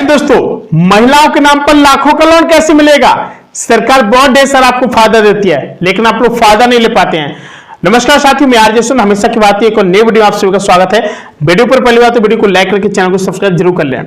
दोस्तों, महिलाओं के नाम पर लाखों का लोन कैसे मिलेगा? सरकार बहुत ढेर सारा आपको फायदा देती है, लेकिन आप लोग फायदा नहीं ले पाते हैं। नमस्कार साथियों, मैं आरजे सुन हमेशा की बात है, एक और नई वीडियो आप सभी का स्वागत है। वीडियो पर पहली बात तो वीडियो को लाइक करके चैनल को सब्सक्राइब जरूर कर लें।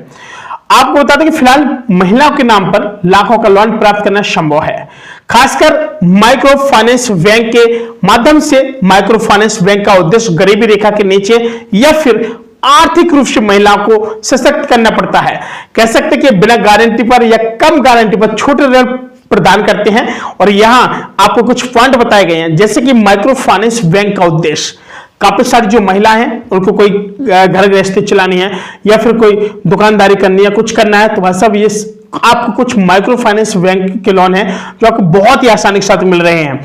आपको बता दें कि फिलहाल महिलाओं के नाम पर लाखों का लोन प्राप्त करना संभव है, खासकर माइक्रो फाइनेंस बैंक के माध्यम से। माइक्रो फाइनेंस बैंक का उद्देश्य गरीबी रेखा के नीचे या फिर आर्थिक रूप से महिलाओं को सशक्त करना पड़ता है। कह सकते कि बिना गारंटी पर या कम गारंटी पर छोटे ऋण प्रदान करते हैं। और यहां आपको कुछ पॉइंट बताए गए हैं, जैसे कि माइक्रो फाइनेंस बैंक का उद्देश्य, काफी सारी जो महिला हैं उनको कोई घर गृहस्थी चलानी है या फिर कोई दुकानदारी करनी है, कुछ करना है, तो वह सब ये आपको कुछ माइक्रो फाइनेंस बैंक के लोन है जो आपको बहुत ही आसानी के साथ मिल रहे हैं।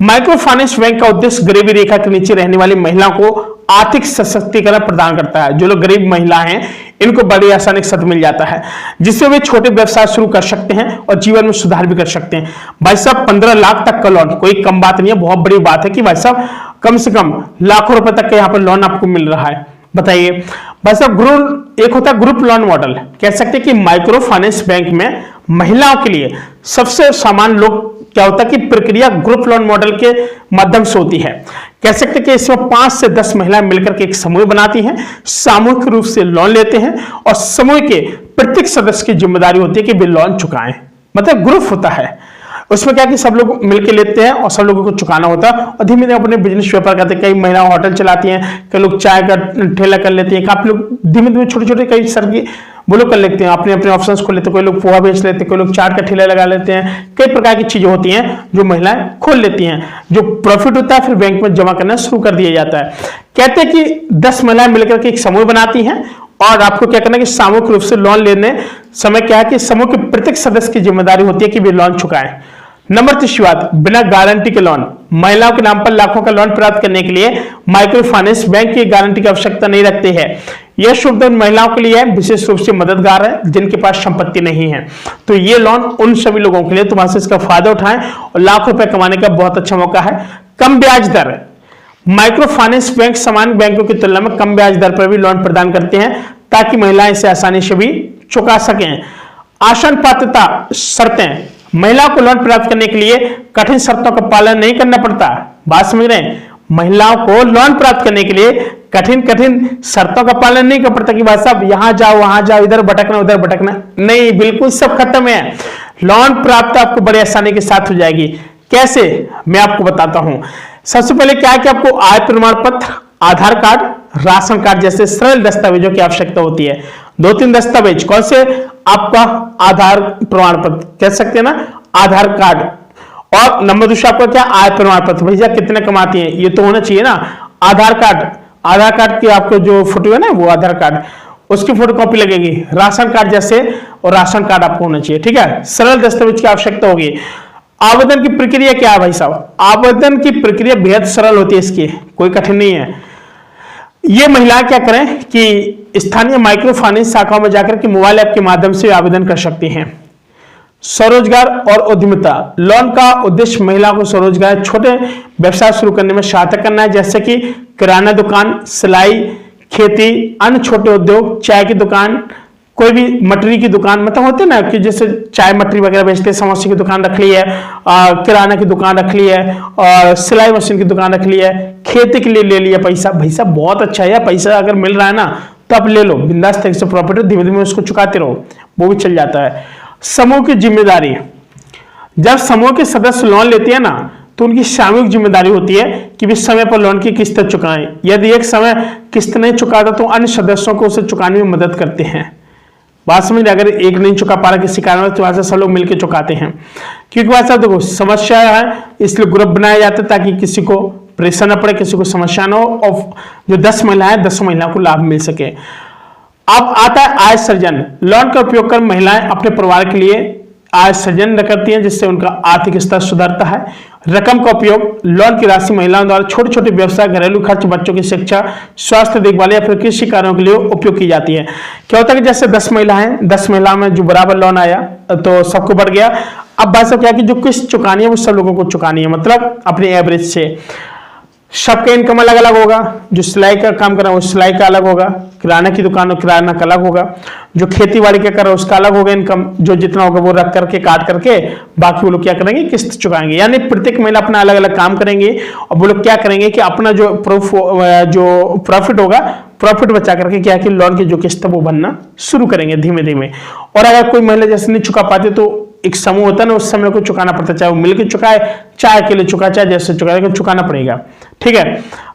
माइक्रो फाइनेंस बैंक का उद्देश्य गरीबी रेखा के नीचे रहने वाली महिलाओं को आर्थिक सशक्तिकरण प्रदान करता है। जो लोग गरीब महिला हैं इनको बड़ी आसानी के साथ मिल जाता है, जिससे वे छोटे व्यवसाय शुरू कर सकते हैं और जीवन में सुधार भी कर सकते हैं। भाई साहब, 15 लाख तक का लोन कोई कम बात नहीं है, बहुत बड़ी बात है कि भाई साहब कम से कम लाखों रुपए तक का यहाँ पर लोन आपको मिल रहा है। बताइए भाई साहब, एक होता है ग्रुप लोन मॉडल। कह सकते हैं कि माइक्रो फाइनेंस बैंक में महिलाओं के लिए सबसे सामान्य लोग क्या होता है कि प्रक्रिया ग्रुप लोन मॉडल के माध्यम से होती है। कह सकते हैं कि इसमें 5 से 10 महिलाएं मिलकर के एक समूह बनाती हैं, सामूहिक रूप से लोन लेते हैं और समूह के प्रत्येक सदस्य की जिम्मेदारी होती है कि वे लोन चुकाएं। मतलब ग्रुप होता है, उसमें क्या कि सब लोग मिलकर लेते हैं और सब लोगों को चुकाना होता है और धीमे धीमे अपने बिजनेस व्यापार करते हैं। कई महिलाएं होटल चलाती हैं, कई लोग चाय का ठेला कर लेते हैं, काफी लोग धीमे धीमे छोटे छोटे कई सर की वो लोग कर लेते हैं, अपने अपने ऑप्शंस खोल लेते हैं। कोई लोग पोहा बेच लेते हैं, कोई लोग चाट का ठेला लगा लेते हैं। कई प्रकार की चीजें होती हैं जो महिलाएं खोल लेती हैं। जो प्रॉफिट होता है फिर बैंक में जमा करना शुरू कर दिया जाता है। कहते हैं कि 10 महिलाएं मिलकर के एक समूह बनाती हैं और आपको क्या करना है कि सामूहिक रूप से लोन लेने समय क्या है कि समूह के प्रत्येक सदस्य की जिम्मेदारी होती है कि वे लोन चुकाएं। नंबर 3 बात, बिना गारंटी के लोन। महिलाओं के नाम पर लाखों का लोन प्राप्त करने के लिए माइक्रो फाइनेंस बैंक की गारंटी की आवश्यकता नहीं रखते हैं। यह सुविधा महिलाओं के लिए विशेष रूप से मददगार है जिनके पास संपत्ति नहीं है। तो ये लोन उन सभी लोगों के लिए, तुम्हारे से इसका फायदा उठाएं और लाख रुपए कमाने का बहुत अच्छा मौका है। कम ब्याज दर। माइक्रो फाइनेंस बैंक सामान्य बैंकों की तुलना में कम ब्याज दर पर भी लोन प्रदान करते हैं ताकि महिलाएं इसे आसानी से भी चुका सकें। आसान पात्रता शर्तें। महिलाओं को लोन प्राप्त करने के लिए कठिन शर्तों का पालन नहीं करना पड़ता। बात समझ रहे हैं? महिलाओं को लोन प्राप्त करने के लिए कठिन शर्तों का पालन नहीं करना पड़ता कि भाई साहब यहां जाओ वहां जाओ, इधर भटकना उधर भटकना नहीं, बिल्कुल सब खत्म है। लोन प्राप्त आपको बड़ी आसानी के साथ हो जाएगी। कैसे, मैं आपको बताता हूं। सबसे पहले क्या है कि आपको आय प्रमाण पत्र, आधार कार्ड, राशन कार्ड जैसे सरल दस्तावेजों की आवश्यकता होती है। 2-3 दस्तावेज कौन से? आपका आधार प्रमाण पत्र, कह सकते हैं ना, आधार कार्ड, और नंबर 2 आपका क्या? आय प्रमाण पत्र। भैया कितने कमाती हैं ये तो होना चाहिए ना। आधार कार्ड की आपको जो फोटो है ना वो आधार कार्ड, उसकी फोटोकॉपी लगेगी। राशन कार्ड जैसे, और राशन कार्ड आपको होना चाहिए। ठीक है, सरल दस्तावेज की आवश्यकता होगी। आवेदन की प्रक्रिया क्या है भाई साहब? आवेदन की प्रक्रिया बेहद सरल होती है, इसकी कोई कठिन नहीं है। ये महिलाएं क्या करें कि स्थानीय माइक्रो फाइनेंस शाखाओं में जाकर के मोबाइल ऐप के माध्यम से आवेदन कर सकती हैं। स्वरोजगार और उद्यमिता। लोन का उद्देश्य महिलाओं को स्वरोजगार, छोटे व्यवसाय शुरू करने में सहायता करना है, जैसे कि किराना दुकान, सिलाई, खेती, अन्य छोटे उद्योग, चाय की दुकान, कोई भी मटरी की दुकान, मतलब होते ना कि जैसे चाय मटरी वगैरह बेचते हैं, समोसे की दुकान रख ली है, किराना की दुकान रख ली है, और सिलाई मशीन की दुकान रख ली है, खेती के लिए ले लिया पैसा। भाई साहब बहुत अच्छा है, पैसा अगर मिल रहा है ना तो आप ले लो, बिंदास तरीके से प्रॉफिट, धीमे धीमे उसको चुकाते रहो, वो भी चल जाता है। समूह की जिम्मेदारी। जब समूह के सदस्य लोन लेते हैं ना तो उनकी सामूहिक जिम्मेदारी होती है कि वे समय पर लोन की किस्त चुकाएं। यदि एक समय किस्त नहीं चुकाता तो अन्य सदस्यों को उसे चुकाने में मदद करते हैं। बात समझ, अगर एक नहीं चुका पा रहा किसी कारण तो वहां से सब लोग मिलकर चुकाते हैं। क्योंकि वैसा देखो समस्या है, इसलिए ग्रुप बनाया जाता है ताकि किसी को प्रेशर न पड़े, किसी को समस्या न हो, और जो 10 महिलाएं 10 महिलाओं को लाभ मिल सके। अब आता है आय सृजन। लोन का उपयोग कर महिलाएं अपने परिवार के लिए आय सृजन करती हैं, जिससे उनका आर्थिक स्तर सुधरता है। रकम का उपयोग। लोन की राशि महिलाओं द्वारा छोटे छोटे व्यवसाय, घरेलू खर्च, बच्चों की शिक्षा, स्वास्थ्य देखभाल या फिर कृषि कार्यों के लिए उपयोग की जाती है। क्या होता है कि जैसे 10 महिलाएं, 10 महिलाओं में जो बराबर लोन आया तो सबको बढ़ गया। अब बात सब क्या है कि जो किस्त चुकानी है वो सब लोगों को चुकानी है, मतलब अपने एवरेज से। सबका इनकम अलग अलग होगा। जो सिलाई का काम कर रहा है वो सिलाई का अलग होगा, किराना की दुकान हो किराना का अलग होगा, जो खेती बाड़ी का कर रहा है उसका अलग होगा इनकम, जो जितना होगा वो रख करके काट करके बाकी वो लोग क्या करेंगे, किस्त चुकाएंगे। यानी प्रत्येक महीला अपना अलग अलग काम करेंगे और वो लोग क्या करेंगे कि अपना जो प्रॉफिट होगा, प्रॉफिट बचा करके क्या कि लोन की जो किस्त है वो भरना शुरू करेंगे धीमे धीमे। और अगर कोई महिला जैसे नहीं चुका पाते तो एक समूह होता है ना, उस समय को चुकाना पड़ता है, चाहे वो मिलकर चुकाए, चाहे अकेले चुकाए, चाहे जैसे चुकाए, लेकिन चुकाना पड़ेगा। ठीक है,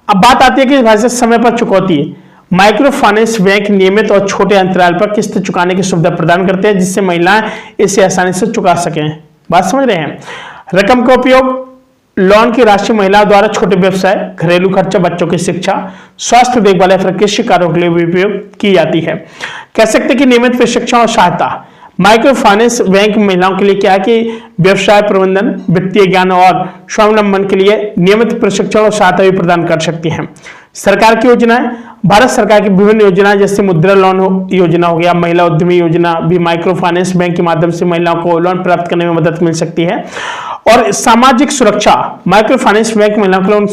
अब बात आती है कि भाई समय पर चुकौती। माइक्रो फाइनेंस बैंक नियमित और छोटे अंतराल पर किस्त चुकाने की सुविधा प्रदान करते हैं जिससे महिलाएं इसे आसानी से चुका सकें। बात समझ रहे हैं। रकम का उपयोग लोन की राशि महिलाओं द्वारा छोटे व्यवसाय, घरेलू खर्चा, बच्चों की शिक्षा, स्वास्थ्य देखभाल या फिर कृषि कार्यों के लिए भी उपयोग की जाती है। कह सकते हैं कि नियमित प्रशिक्षण और सहायता। माइक्रो फाइनेंस बैंक महिलाओं के लिए क्या है कि व्यवसाय प्रबंधन, वित्तीय ज्ञान और स्वावलंबन के लिए नियमित प्रशिक्षण और सहायता भी प्रदान कर सकती हैं। सरकार की योजनाएं। भारत सरकार की विभिन्न योजनाएं जैसे मुद्रा लोन योजना हो गया, महिला उद्यमी योजना भी माइक्रो फाइनेंस बैंक के माध्यम से महिलाओं को लोन प्राप्त करने में मदद मिल सकती है। और सामाजिक सुरक्षा। माइक्रो फाइनेंस बैंक महिलाओं के लोन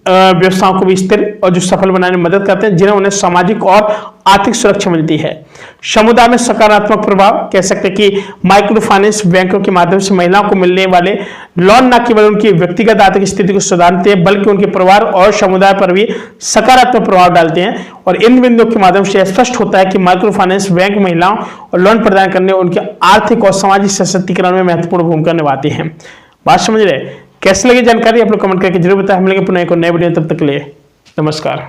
व्यवसायों को भी स्थिर और जो सफल बनाने में मदद करते हैं जिन्हें उन्हें सामाजिक और आर्थिक सुरक्षा मिलती है। समुदाय में सकारात्मक प्रभाव। कह सकते हैं कि माइक्रो फाइनेंस बैंकों के माध्यम से महिलाओं को मिलने वाले लोन न केवल उनकी व्यक्तिगत आर्थिक स्थिति को सुधारते हैं बल्कि उनके परिवार और समुदाय पर भी सकारात्मक प्रभाव डालते हैं। और इन बिंदुओं के माध्यम से स्पष्ट होता है कि माइक्रो फाइनेंस बैंक महिलाओं और लोन प्रदान करने उनके आर्थिक और सामाजिक सशक्तिकरण में महत्वपूर्ण भूमिका निभाते हैं। बात समझ रहे। कैसी लगी जानकारी आप लोग कमेंट करके जरूर बताएं। हम मिलेंगे पुनः एक नए वीडियो, तब तक के लिए नमस्कार।